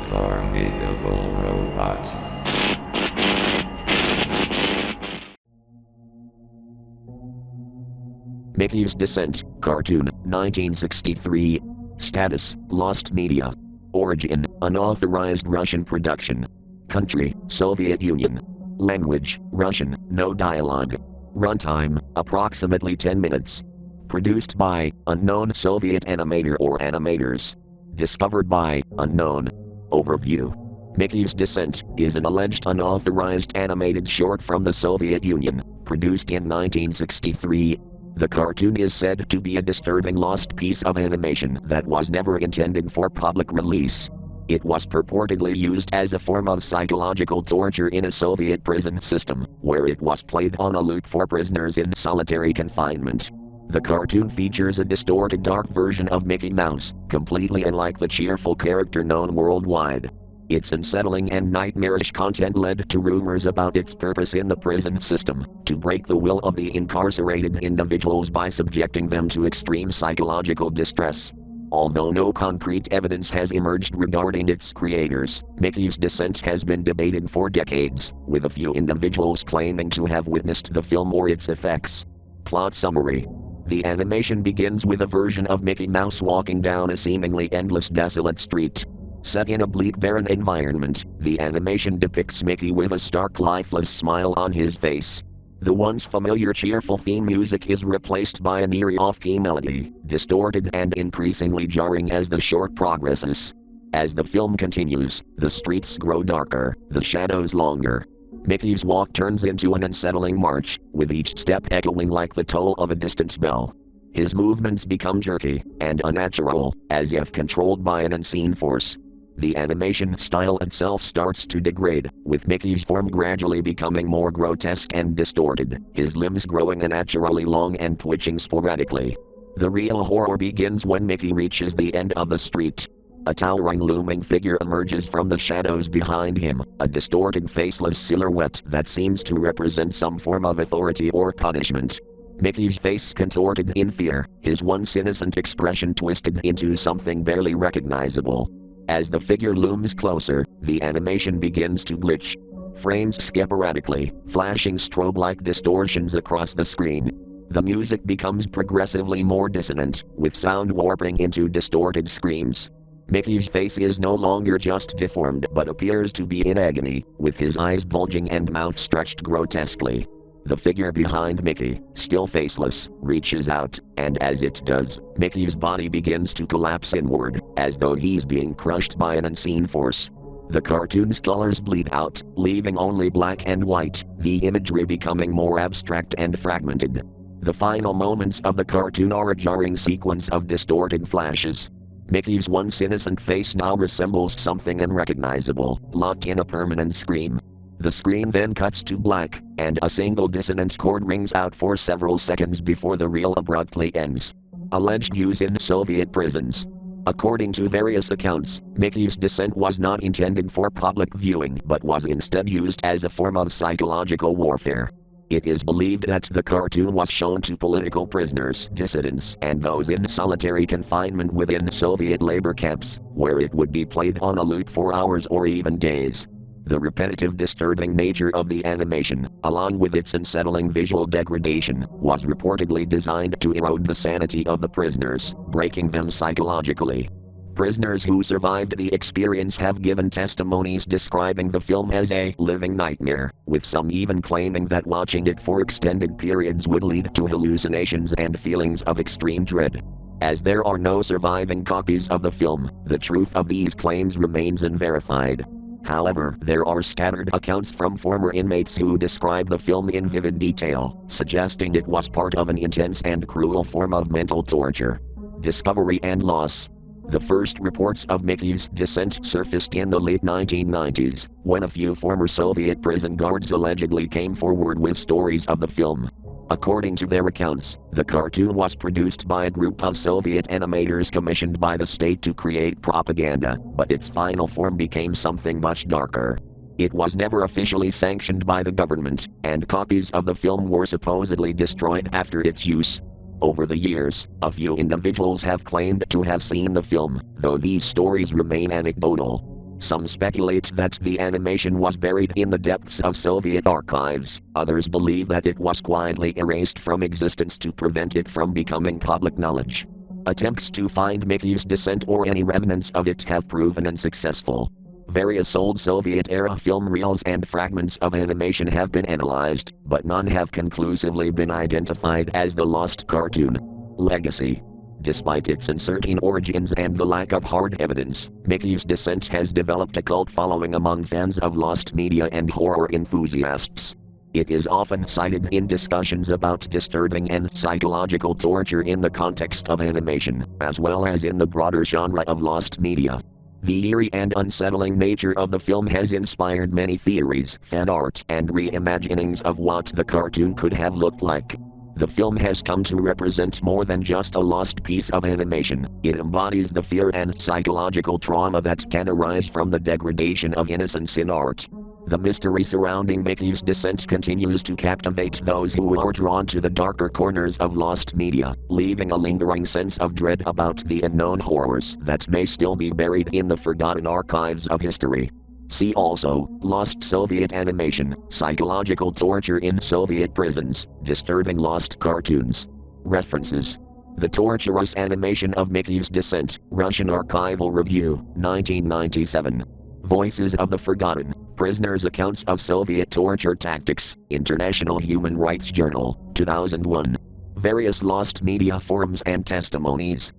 Formidable robot. Mickey's Descent, cartoon, 1963. Status, Lost Media. Origin, unauthorized Russian production. Country, Soviet Union. Language, Russian, no dialogue. Runtime, approximately 10 minutes. Produced by, unknown Soviet animator or animators. Discovered by, unknown. Overview. Mickey's Descent is an alleged unauthorized animated short from the Soviet Union, produced in 1963. The cartoon is said to be a disturbing lost piece of animation that was never intended for public release. It was purportedly used as a form of psychological torture in a Soviet prison system, where it was played on a loop for prisoners in solitary confinement. The cartoon features a distorted dark version of Mickey Mouse, completely unlike the cheerful character known worldwide. Its unsettling and nightmarish content led to rumors about its purpose in the prison system, to break the will of the incarcerated individuals by subjecting them to extreme psychological distress. Although no concrete evidence has emerged regarding its creators, Mickey's Descent has been debated for decades, with a few individuals claiming to have witnessed the film or its effects. Plot summary. The animation begins with a version of Mickey Mouse walking down a seemingly endless desolate street. Set in a bleak barren environment, the animation depicts Mickey with a stark lifeless smile on his face. The once familiar cheerful theme music is replaced by an eerie off-key melody, distorted and increasingly jarring as the short progresses. As the film continues, the streets grow darker, the shadows longer. Mickey's walk turns into an unsettling march, with each step echoing like the toll of a distant bell. His movements become jerky and unnatural, as if controlled by an unseen force. The animation style itself starts to degrade, with Mickey's form gradually becoming more grotesque and distorted, his limbs growing unnaturally long and twitching sporadically. The real horror begins when Mickey reaches the end of the street. A towering looming figure emerges from the shadows behind him, a distorted faceless silhouette that seems to represent some form of authority or punishment. Mickey's face contorted in fear, his once innocent expression twisted into something barely recognizable. As the figure looms closer, the animation begins to glitch. Frames skip erratically, flashing strobe-like distortions across the screen. The music becomes progressively more dissonant, with sound warping into distorted screams. Mickey's face is no longer just deformed but appears to be in agony, with his eyes bulging and mouth stretched grotesquely. The figure behind Mickey, still faceless, reaches out, and as it does, Mickey's body begins to collapse inward, as though he's being crushed by an unseen force. The cartoon's colors bleed out, leaving only black and white, the imagery becoming more abstract and fragmented. The final moments of the cartoon are a jarring sequence of distorted flashes. Mickey's once innocent face now resembles something unrecognizable, locked in a permanent scream. The screen then cuts to black, and a single dissonant chord rings out for several seconds before the reel abruptly ends. Alleged use in Soviet prisons. According to various accounts, Mickey's Descent was not intended for public viewing but was instead used as a form of psychological warfare. It is believed that the cartoon was shown to political prisoners, dissidents, and those in solitary confinement within Soviet labor camps, where it would be played on a loop for hours or even days. The repetitive, disturbing nature of the animation, along with its unsettling visual degradation, was reportedly designed to erode the sanity of the prisoners, breaking them psychologically. Prisoners who survived the experience have given testimonies describing the film as a living nightmare, with some even claiming that watching it for extended periods would lead to hallucinations and feelings of extreme dread. As there are no surviving copies of the film, the truth of these claims remains unverified. However, there are scattered accounts from former inmates who describe the film in vivid detail, suggesting it was part of an intense and cruel form of mental torture. Discovery and loss. The first reports of Mickey's Descent surfaced in the late 1990s, when a few former Soviet prison guards allegedly came forward with stories of the film. According to their accounts, the cartoon was produced by a group of Soviet animators commissioned by the state to create propaganda, but its final form became something much darker. It was never officially sanctioned by the government, and copies of the film were supposedly destroyed after its use. Over the years, a few individuals have claimed to have seen the film, though these stories remain anecdotal. Some speculate that the animation was buried in the depths of Soviet archives, others believe that it was quietly erased from existence to prevent it from becoming public knowledge. Attempts to find Mickey's descent or any remnants of it have proven unsuccessful. Various old Soviet-era film reels and fragments of animation have been analyzed, but none have conclusively been identified as the lost cartoon. Legacy. Despite its uncertain origins and the lack of hard evidence, Mickey's Descent has developed a cult following among fans of lost media and horror enthusiasts. It is often cited in discussions about disturbing and psychological torture in the context of animation, as well as in the broader genre of lost media. The eerie and unsettling nature of the film has inspired many theories, fan art, and reimaginings of what the cartoon could have looked like. The film has come to represent more than just a lost piece of animation. It embodies the fear and psychological trauma that can arise from the degradation of innocence in art. The mystery surrounding Mickey's Descent continues to captivate those who are drawn to the darker corners of lost media, leaving a lingering sense of dread about the unknown horrors that may still be buried in the forgotten archives of history. See also, Lost Soviet Animation, Psychological Torture in Soviet Prisons, Disturbing Lost Cartoons. References. The Torturous Animation of Mickey's Descent, Russian Archival Review, 1997. Voices of the Forgotten, Prisoners' Accounts of Soviet Torture Tactics, International Human Rights Journal, 2001. Various lost media forums and testimonies.